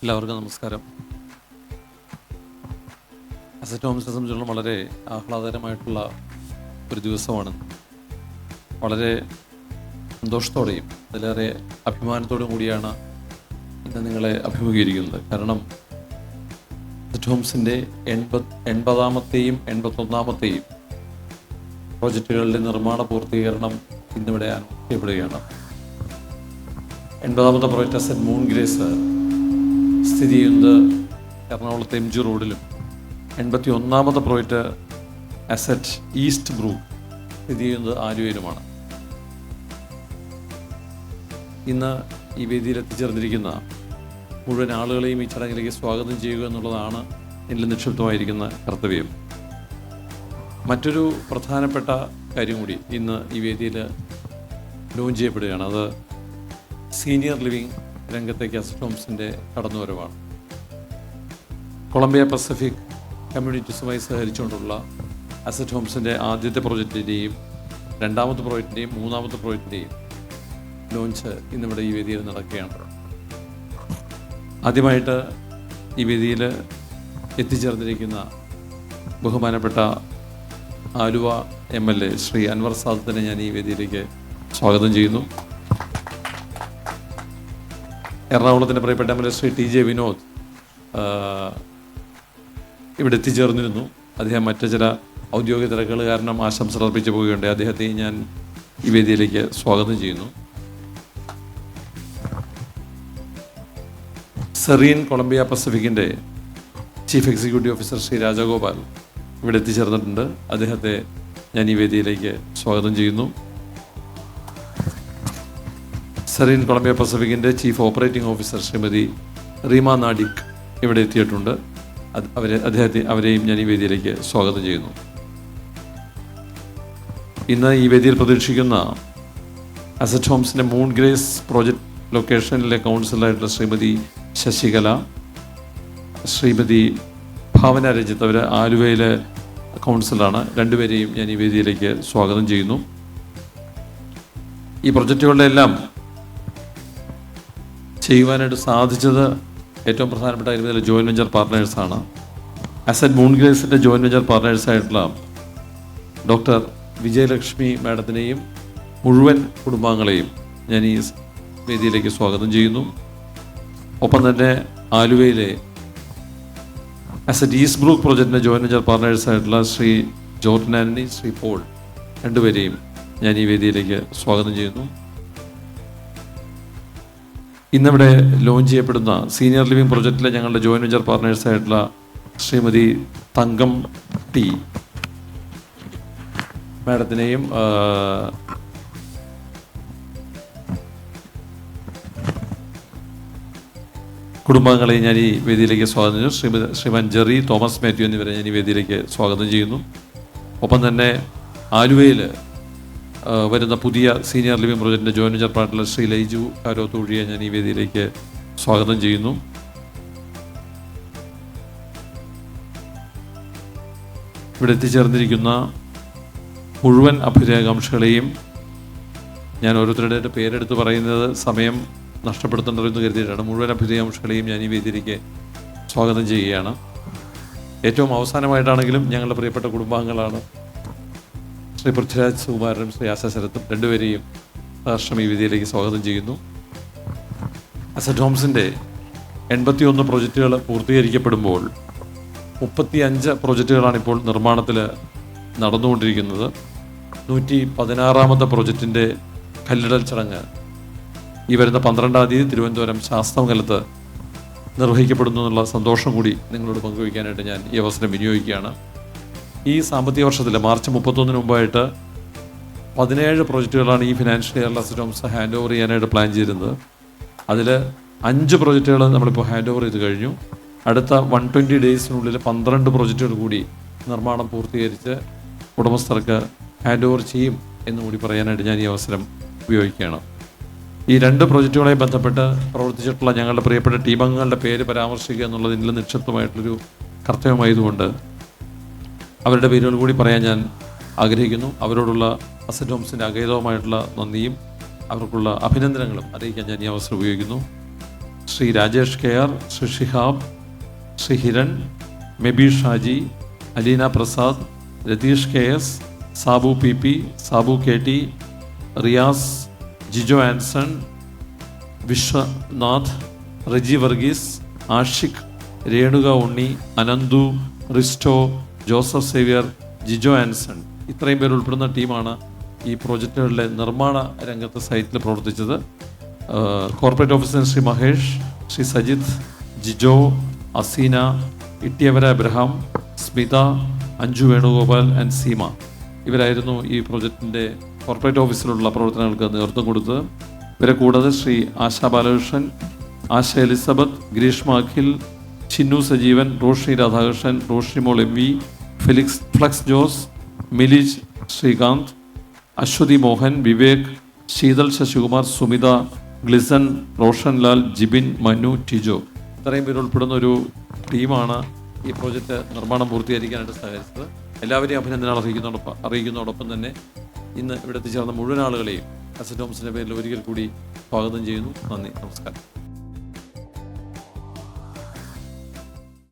എല്ലാവർക്കും നമസ്കാരം. അസറ്റ് ഹോംസിനെ സംബന്ധിച്ചിടത്തോളം വളരെ ആഹ്ലാദകരമായിട്ടുള്ള ഒരു ദിവസമാണ്. വളരെ സന്തോഷത്തോടെയും അതിലേറെ അഭിമാനത്തോടും കൂടിയാണ് ഇന്ന് നിങ്ങളെ അഭിമുഖീകരിക്കുന്നത്. കാരണം അസറ്റ് ഹോംസിൻ്റെ 80ാമത്തെയും 81ാമത്തെയും പ്രോജക്റ്റുകളുടെ നിർമ്മാണ പൂർത്തീകരണം ഇന്നിവിടെ അനുഭവപ്പെടുകയാണ്. 80ാമത്തെ പ്രോജക്റ്റ് അസറ്റ് മൂൺ ഗ്രേസ് സ്ഥിതി ചെയ്യുന്നത് എറണാകുളത്തെ MG റോഡിലും 81ാമത്തെ പ്രോജക്റ്റ് അസറ്റ് ഈസ്റ്റ് ബ്രൂക്ക് സ്ഥിതി ചെയ്യുന്നത് ആലുവയിലുമാണ്. ഇന്ന് ഈ വേദിയിൽ എത്തിച്ചേർന്നിരിക്കുന്ന മുഴുവൻ ആളുകളെയും ഈ ചടങ്ങിലേക്ക് സ്വാഗതം ചെയ്യുക എന്നുള്ളതാണ് എന്നിൽ നിക്ഷിപ്തമായിരിക്കുന്ന കർത്തവ്യം. മറ്റൊരു പ്രധാനപ്പെട്ട കാര്യം കൂടി ഇന്ന് ഈ വേദിയിൽ ലോഞ്ച് ചെയ്യപ്പെടുകയാണ്. അത് സീനിയർ ലിവിംഗ് രംഗത്തേക്ക് അസറ്റ് ഹോംസിൻ്റെ കടന്നുവരവാണ്. കൊളംബിയ പസഫിക് കമ്മ്യൂണിറ്റീസുമായി സഹകരിച്ചുകൊണ്ടുള്ള അസറ്റ് ഹോംസിൻ്റെ ആദ്യത്തെ പ്രോജക്റ്റിൻ്റെയും രണ്ടാമത്തെ പ്രോജക്റ്റിൻ്റെയും മൂന്നാമത്തെ പ്രോജക്റ്റിൻ്റെയും ലോഞ്ച് ഇന്നിവിടെ ഈ വേദിയിൽ നടക്കുകയാണ്. ആദ്യമായിട്ട് ഈ വേദിയിൽ എത്തിച്ചേർന്നിരിക്കുന്ന ബഹുമാനപ്പെട്ട ആലുവ MLA ശ്രീ അൻവർ സാദത്തിനെ ഞാൻ ഈ വേദിയിലേക്ക് സ്വാഗതം ചെയ്യുന്നു. എറണാകുളത്തിൻ്റെ പ്രിയപ്പെട്ട MLA ശ്രീ TJ വിനോദ് ഇവിടെ എത്തിച്ചേർന്നിരുന്നു. അദ്ദേഹം മറ്റു ചില ഔദ്യോഗിക തിരക്കുകൾ കാരണം ആശംസ അർപ്പിച്ചു പോവുകയുണ്ട്. അദ്ദേഹത്തെ ഞാൻ ഈ വേദിയിലേക്ക് സ്വാഗതം ചെയ്യുന്നു. സെറീൻ കൊളംബിയ പസഫിക്കിൻ്റെ chief executive officer Shri Rajagopal ഇവിടെ എത്തിച്ചേർന്നിട്ടുണ്ട്. അദ്ദേഹത്തെ ഞാൻ ഈ വേദിയിലേക്ക് സ്വാഗതം ചെയ്യുന്നു. സെറീൻ കൊളംബിയ പസഫിക്കിൻ്റെ chief operating officer Shrimati Reema Nadig ഇവിടെ എത്തിയിട്ടുണ്ട്. അവരെയും ഞാൻ ഈ വേദിയിലേക്ക് സ്വാഗതം ചെയ്യുന്നു. ഇന്ന് ഈ വേദിയിൽ പ്രതീക്ഷിക്കുന്ന അസറ്റ് ഹോംസിൻ്റെ മൂൺ ഗ്രേസ് പ്രോജക്റ്റ് ലൊക്കേഷനിലെ കൗൺസിലറായിട്ടുള്ള ശ്രീമതി ശശികല, ശ്രീമതി ഭാവന രഞ്ജിത്ത്, അവർ ആലുവയിലെ കൗൺസിലറാണ്. രണ്ടുപേരെയും ഞാൻ ഈ വേദിയിലേക്ക് സ്വാഗതം ചെയ്യുന്നു. ഈ പ്രൊജക്റ്റുകളുടെ എല്ലാം ചെയ്യുവാനായിട്ട് സാധിച്ചത് ഏറ്റവും പ്രധാനപ്പെട്ട ഇതിലെ ജോയിൻറ്റ് വെഞ്ചർ പാർട്ട്നേഴ്സാണ്. അസറ്റ് മൂൺ ഗ്രേസിൻ്റെ ജോയിൻറ്റ് വെഞ്ചർ പാർട്ട്നേഴ്സായിട്ടുള്ള ഡോക്ടർ വിജയലക്ഷ്മി മാഡത്തിനെയും മുഴുവൻ കുടുംബാംഗങ്ങളെയും ഞാൻ ഈ വേദിയിലേക്ക് സ്വാഗതം ചെയ്യുന്നു. ഒപ്പം തന്നെ ആലുവയിലെ അസറ്റ് ഈസ്റ്റ് ബ്രൂക്ക് പ്രോജക്റ്റിൻ്റെ ജോയിൻറ്റ് വെഞ്ചർ പാർട്ട്നേഴ്സായിട്ടുള്ള Shri Jorjan Antony, Shri Paul, രണ്ടുപേരെയും ഞാൻ ഈ വേദിയിലേക്ക് സ്വാഗതം ചെയ്യുന്നു. ഇന്നിവിടെ ലോഞ്ച് ചെയ്യപ്പെടുന്ന സീനിയർ ലിവിംഗ് പ്രോജക്റ്റിലെ ഞങ്ങളുടെ ജോയിൻറ്റ് വെഞ്ചർ പാർട്ട്നേഴ്സായിട്ടുള്ള ശ്രീമതി തങ്കം T മാഡത്തിനെയും കുടുംബാംഗങ്ങളെയും ഞാൻ ഈ വേദിയിലേക്ക് സ്വാഗതം ചെയ്യുന്നു. ശ്രീമാൻ ജെറി തോമസ് മാത്യു എന്നിവരെ ഞാൻ ഈ വേദിയിലേക്ക് സ്വാഗതം ചെയ്യുന്നു. ഒപ്പം തന്നെ ആലുവയിൽ വരുന്ന പുതിയ സീനിയർ ലിവിംഗ് പ്രോജക്റ്റിൻ്റെ joint venture partner Shri Laiju Karothuzhy ഞാൻ ഈ വേദിയിലേക്ക് സ്വാഗതം ചെയ്യുന്നു. ഇവിടെ എത്തിച്ചേർന്നിരിക്കുന്ന മുഴുവൻ അഭ്യുദയകാംക്ഷികളെയും ഞാൻ ഓരോരുത്തരുടെ പേരെടുത്ത് പറയുന്നത് സമയം നഷ്ടപ്പെടുത്തേണ്ടതെന്ന് കരുതിയിട്ടാണ്. മുഴുവൻ അഭ്യുദയകാംക്ഷികളെയും ഞാൻ ഈ വേദിയിലേക്ക് സ്വാഗതം ചെയ്യുകയാണ്. ഏറ്റവും അവസാനമായിട്ടാണെങ്കിലും ഞങ്ങളുടെ പ്രിയപ്പെട്ട കുടുംബാംഗങ്ങളാണ് ശ്രീ പൃഥ്വിരാജ് സുകുമാരനും ശ്രീ ആശ ശരത്തും, രണ്ടുപേരെയും രാഷ്ട്രം ഈ വേദിയിലേക്ക് സ്വാഗതം ചെയ്യുന്നു. അസറ്റ് ഹോംസിൻ്റെ 81 പ്രോജക്റ്റുകൾ പൂർത്തീകരിക്കപ്പെടുമ്പോൾ 35 പ്രോജക്റ്റുകളാണ് ഇപ്പോൾ നിർമ്മാണത്തിൽ നടന്നുകൊണ്ടിരിക്കുന്നത്. 116ാമത്തെ പ്രോജക്റ്റിൻ്റെ കല്ലിടൽ ചടങ്ങ് ഈ വരുന്ന 12-ാം തീയതി തിരുവനന്തപുരം ശാസ്താംകലത്ത് നിർവഹിക്കപ്പെടുന്നു എന്നുള്ള സന്തോഷം കൂടി നിങ്ങളോട് പങ്കുവയ്ക്കാനായിട്ട് ഞാൻ ഈ അവസരം വിനിയോഗിക്കുകയാണ്. ഈ സാമ്പത്തിക വർഷത്തിൽ മാർച്ച് 31 മുമ്പായിട്ട് 17 പ്രോജക്റ്റുകളാണ് ഈ ഫിനാൻഷ്യൽ ഇയറിൽ അസറ്റ് ഹോംസ് ഹാൻഡ് ഓവർ ചെയ്യാനായിട്ട് പ്ലാൻ ചെയ്തിരുന്നത്. അതിൽ 5 പ്രോജക്റ്റുകൾ നമ്മളിപ്പോൾ ഹാൻഡ് ഓവർ ചെയ്ത് കഴിഞ്ഞു. അടുത്ത 120 ഡേയ്സിനുള്ളിൽ 12 പ്രോജക്റ്റുകൾ കൂടി നിർമ്മാണം പൂർത്തീകരിച്ച് ഉടമസ്ഥർക്ക് ഹാൻഡ് ഓവർ ചെയ്യും എന്നുകൂടി പറയാനായിട്ട് ഞാൻ ഈ അവസരം ഉപയോഗിക്കുകയാണ്. ഈ 2 പ്രോജക്റ്റുകളെ ബന്ധപ്പെട്ട് പ്രവർത്തിച്ചിട്ടുള്ള ഞങ്ങളുടെ പ്രിയപ്പെട്ട ടീം അംഗങ്ങളുടെ പേര് പരാമർശിക്കുക എന്നുള്ളത് ഇതിൽ നിക്ഷിപ്തമായിട്ടുള്ളൊരു കർത്തവ്യമായതുകൊണ്ട് അവരുടെ പേരുകൾ കൂടി പറയാൻ ഞാൻ ആഗ്രഹിക്കുന്നു. അവരോടുള്ള അസറ്റ് ഹോംസിൻ്റെ അഗൈതവുമായിട്ടുള്ള നന്ദിയും അവർക്കുള്ള അഭിനന്ദനങ്ങളും അറിയിക്കാൻ ഞാൻ ഈ അവസരം ഉപയോഗിക്കുന്നു. Shri Rajesh Kayar, Shri Shihab, Shri Hiran, Meby Shaji, Aleena Prasad, Ratheesh K S, Sabu P P, Sabu K T, Riyas, Jijo Anson, Viswanath, Reji Varghese, Ashiq, Renuka Unni, Ananthu, Risto, Joseph Xavier, Jijo Anson, ഇത്രയും പേർ ഉൾപ്പെടുന്ന ടീമാണ് ഈ പ്രോജക്റ്റുകളുടെ നിർമ്മാണ രംഗത്ത് സൈറ്റിൽ പ്രവർത്തിച്ചത്. Corporate officer Shri Mahesh, Shri Sajith, Jijo, Aseena, Ittiyavara Abraham, Smitha, Anju Venugopal and Seema, ഇവരായിരുന്നു ഈ പ്രോജക്റ്റിൻ്റെ കോർപ്പറേറ്റ് ഓഫീസിലുള്ള പ്രവർത്തനങ്ങൾക്ക് നേതൃത്വം കൊടുത്തത്. ഇവരെ കൂടാതെ Shri Asha Balakrishnan, Asha Elizabeth, Greeshma Akhil, Chinnu Sajeevan, Roshni Radhakrishnan, Roshni Mol M V, Felix Jose, Milij Sreekanth, Aswathy Mohan, Vivek, Sheethal Sasikumar, Sumitha, Glison, Roshan Lal, Jibin, Manu, Tijo, ഇത്രയും പേര് ഉൾപ്പെടുന്ന ഒരു ടീമാണ് ഈ പ്രോജക്റ്റ് നിർമ്മാണം പൂർത്തീകരിക്കാനായിട്ട് സഹകരിച്ചത്. എല്ലാവരെയും അഭിനന്ദനം അറിയിക്കുന്നതോടൊപ്പം തന്നെ ഇന്ന് ഇവിടെ എത്തിച്ചേർന്ന മുഴുവൻ ആളുകളെയും അസറ്റ് ഹോംസിൻ്റെ പേരിൽ ഒരിക്കൽ കൂടി സ്വാഗതം ചെയ്യുന്നു. നന്ദി, നമസ്കാരം.